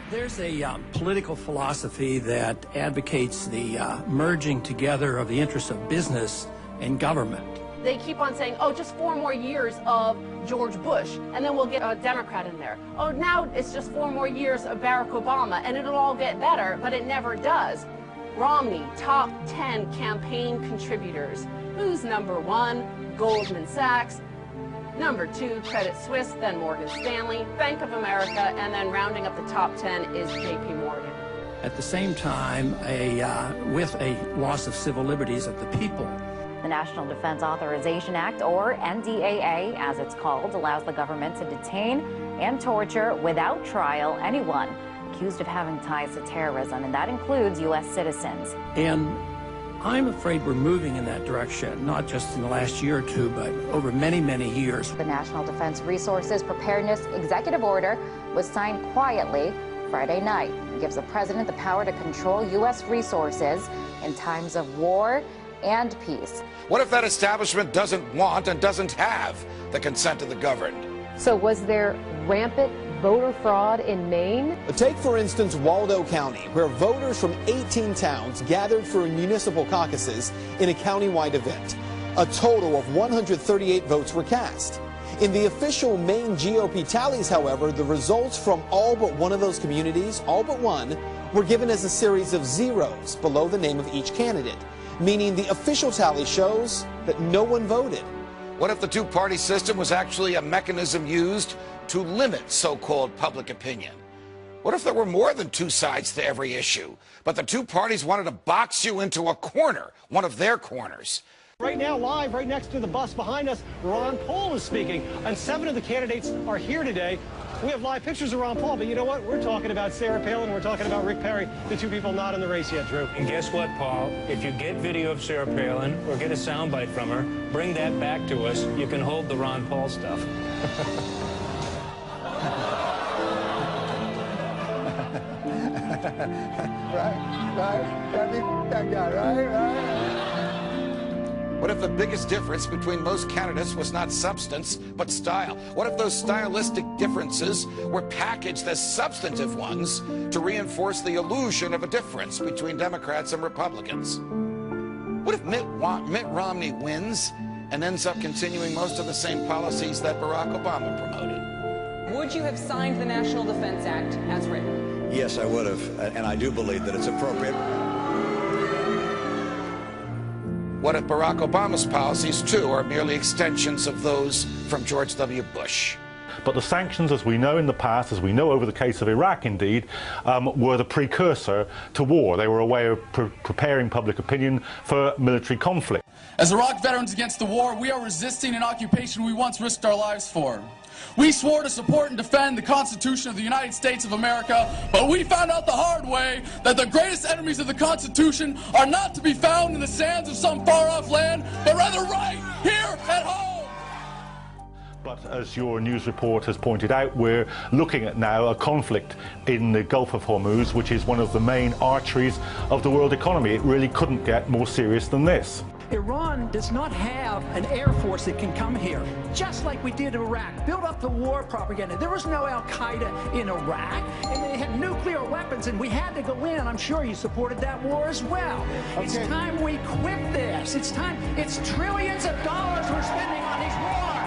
There's a political philosophy that advocates the merging together of the interests of business and government. They keep on saying, oh, just 4 more years of George Bush, and then we'll get a Democrat in there. Oh, now it's just 4 more years of Barack Obama, and it'll all get better, but it never does. Romney, top 10 campaign contributors. Who's number 1? Goldman Sachs. Number 2, Credit Suisse, then Morgan Stanley, Bank of America, and then rounding up the top 10 is J.P. Morgan. At the same time, with a loss of civil liberties of the people. The National Defense Authorization Act, or NDAA, as it's called, allows the government to detain and torture without trial anyone accused of having ties to terrorism, and that includes U.S. citizens. And I'm afraid we're moving in that direction, not just in the last year or two, but over many, many years. The National Defense Resources Preparedness Executive Order was signed quietly Friday night. It gives the president the power to control U.S. resources in times of war and peace. What if that establishment doesn't want and doesn't have the consent of the governed? So was there rampant voter fraud in Maine? Take, for instance, Waldo County, where voters from 18 towns gathered for municipal caucuses in a countywide event. A total of 138 votes were cast. In the official Maine GOP tallies, however, the results from all but one of those communities, all but one, were given as a series of zeros below the name of each candidate, meaning the official tally shows that no one voted. What if the two-party system was actually a mechanism used to limit so-called public opinion? What if there were more than 2 sides to every issue, but the 2 parties wanted to box you into a corner, one of their corners? Right now, live, right next to the bus behind us, Ron Paul is speaking, and 7 of the candidates are here today. We have live pictures of Ron Paul, but you know what? We're talking about Sarah Palin, we're talking about Rick Perry, the 2 people not in the race yet, Drew. And guess what, Paul? If you get video of Sarah Palin or get a soundbite from her, bring that back to us. You can hold the Ron Paul stuff. right. That'd be that guy, right? What if the biggest difference between most candidates was not substance, but style? What if those stylistic differences were packaged as substantive ones to reinforce the illusion of a difference between Democrats and Republicans? What if Mitt Romney wins and ends up continuing most of the same policies that Barack Obama promoted? Would you have signed the National Defense Act as written? Yes, I would have, and I do believe that it's appropriate. What if Barack Obama's policies, too, are merely extensions of those from George W. Bush? But the sanctions, as we know in the past, as we know over the case of Iraq, indeed, were the precursor to war. They were a way of preparing public opinion for military conflict. As Iraq veterans against the war, we are resisting an occupation we once risked our lives for. We swore to support and defend the Constitution of the United States of America, but we found out the hard way that the greatest enemies of the Constitution are not to be found in the sands of some far-off land, but rather right here at home. But as your news report has pointed out, we're looking at now a conflict in the Gulf of Hormuz, which is one of the main arteries of the world economy. It really couldn't get more serious than this. Iran does not have an air force that can come here, just like we did in Iraq. Build up the war propaganda. There was no Al-Qaeda in Iraq, and they had nuclear weapons, and we had to go in. I'm sure you supported that war as well. Okay. It's time we quit this. It's time. It's trillions of dollars we're spending on these wars.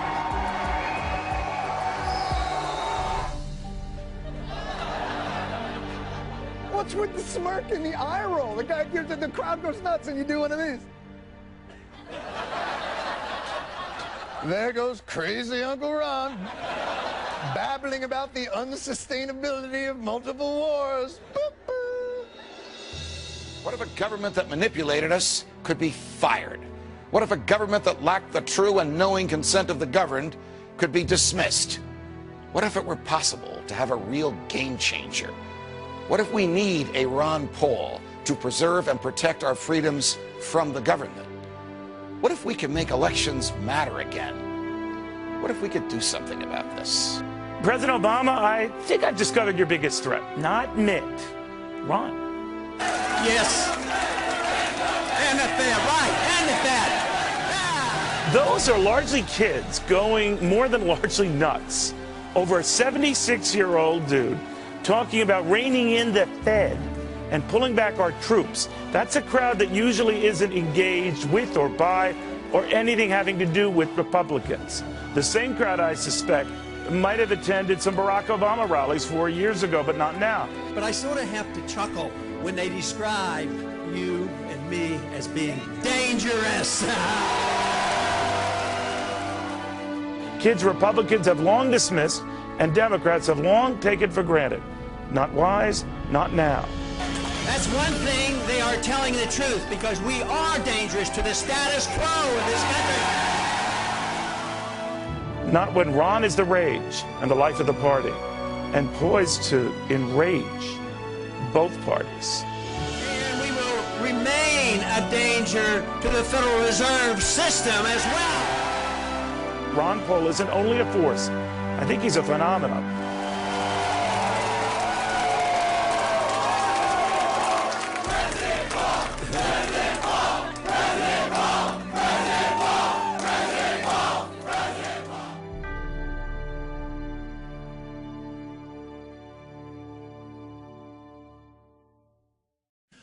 What's with the smirk and the eye roll? The guy gives it, the crowd goes nuts, and you do one of these. There goes crazy Uncle Ron, babbling about the unsustainability of multiple wars. Boop, boop. What if a government that manipulated us could be fired? What if a government that lacked the true and knowing consent of the governed could be dismissed? What if it were possible to have a real game changer? What if we need a Ron Paul to preserve and protect our freedoms from the government? What if we could make elections matter again? What if we could do something about this? President Obama, I think I've discovered your biggest threat. Not Mitt, Ron. Yes. And at that, right, and at that. Those are largely kids going more than largely nuts over a 76-year-old dude talking about reining in the Fed and pulling back our troops. That's a crowd that usually isn't engaged with or by or anything having to do with Republicans. The same crowd, I suspect, might have attended some Barack Obama rallies 4 years ago, but not now. But I sort of have to chuckle when they describe you and me as being dangerous. Kids Republicans have long dismissed and Democrats have long taken for granted. Not wise, not now. That's one thing, they are telling the truth, because we are dangerous to the status quo in this country. Not when Ron is the rage and the life of the party, and poised to enrage both parties. And we will remain a danger to the Federal Reserve System as well. Ron Paul isn't only a force, I think he's a phenomenon.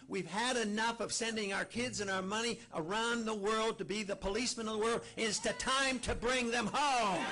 We've had enough of sending our kids and our money around the world to be the policemen of the world. It's the time to bring them home.